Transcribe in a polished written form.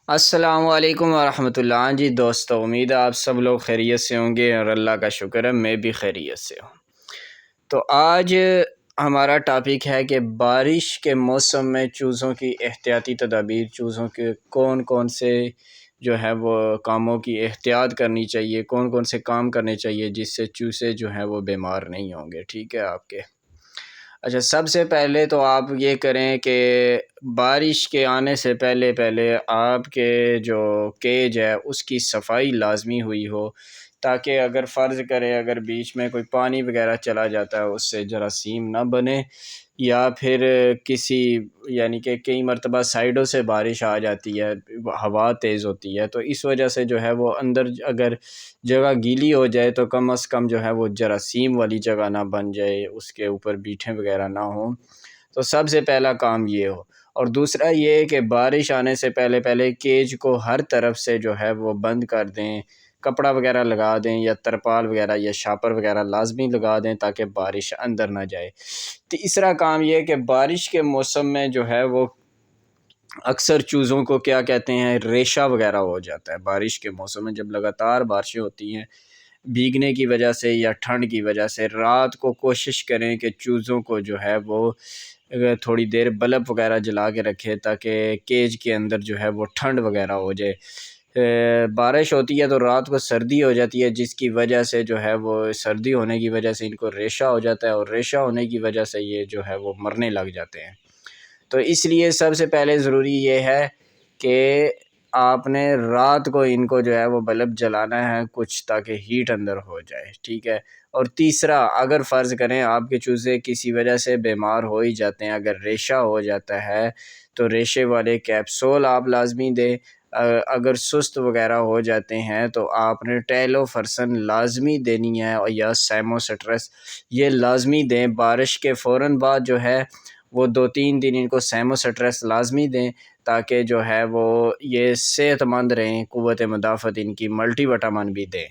السلام علیکم ورحمۃ اللہ۔ ہاں جی دوستو، امید ہے آپ سب لوگ خیریت سے ہوں گے اور اللہ کا شکر ہے میں بھی خیریت سے ہوں۔ تو آج ہمارا ٹاپک ہے کہ بارش کے موسم میں چوزوں کی احتیاطی تدابیر، چوزوں کے کون کون سے جو ہے وہ کاموں کی احتیاط کرنی چاہیے، کون کون سے کام کرنے چاہیے جس سے چوزے جو ہیں وہ بیمار نہیں ہوں گے۔ ٹھیک ہے آپ کے؟ اچھا، سب سے پہلے تو آپ یہ کریں کہ بارش کے آنے سے پہلے آپ کے جو کیج ہے اس کی صفائی لازمی ہوئی ہو، تاکہ اگر فرض کرے اگر بیچ میں کوئی پانی وغیرہ چلا جاتا ہے اس سے جراثیم نہ بنے، یا پھر کسی یعنی کہ کئی مرتبہ سائڈوں سے بارش آ جاتی ہے، ہوا تیز ہوتی ہے، تو اس وجہ سے جو ہے وہ اندر اگر جگہ گیلی ہو جائے تو کم از کم جو ہے وہ جراثیم والی جگہ نہ بن جائے، اس کے اوپر بیٹھیں وغیرہ نہ ہوں۔ تو سب سے پہلا کام یہ ہو، اور دوسرا یہ کہ بارش آنے سے پہلے کیج کو ہر طرف سے جو ہے وہ بند کر دیں، کپڑا وغیرہ لگا دیں یا ترپال وغیرہ یا شاپر وغیرہ لازمی لگا دیں تاکہ بارش اندر نہ جائے۔ تیسرا کام یہ کہ بارش کے موسم میں جو ہے وہ اکثر چوزوں کو کیا کہتے ہیں، ریشہ وغیرہ ہو جاتا ہے۔ بارش کے موسم میں جب لگاتار بارشیں ہوتی ہیں بھیگنے کی وجہ سے یا ٹھنڈ کی وجہ سے، رات کو کوشش کریں کہ چوزوں کو جو ہے وہ تھوڑی دیر بلب وغیرہ جلا کے رکھے تاکہ کیج کے اندر جو ہے وہ ٹھنڈ وغیرہ ہو جائے۔ بارش ہوتی ہے تو رات کو سردی ہو جاتی ہے، جس کی وجہ سے جو ہے وہ سردی ہونے کی وجہ سے ان کو ریشہ ہو جاتا ہے، اور ریشہ ہونے کی وجہ سے یہ جو ہے وہ مرنے لگ جاتے ہیں۔ تو اس لیے سب سے پہلے ضروری یہ ہے کہ آپ نے رات کو ان کو جو ہے وہ بلب جلانا ہے کچھ، تاکہ ہیٹ اندر ہو جائے۔ ٹھیک ہے؟ اور تیسرا، اگر فرض کریں آپ کے چوزے کسی وجہ سے بیمار ہو ہی جاتے ہیں، اگر ریشہ ہو جاتا ہے تو ریشے والے کیپسول آپ لازمی دیں۔ اگر سست وغیرہ ہو جاتے ہیں تو آپ نے ٹیلو فرسن لازمی دینی ہے، یا سیمو سٹرس یہ لازمی دیں۔ بارش کے فوراً بعد جو ہے وہ 2-3 دن ان کو سیمو سٹریس لازمی دیں، تاکہ جو ہے وہ یہ صحت مند رہیں، قوت مدافعت ان کی، ملٹی وٹامن بھی دیں۔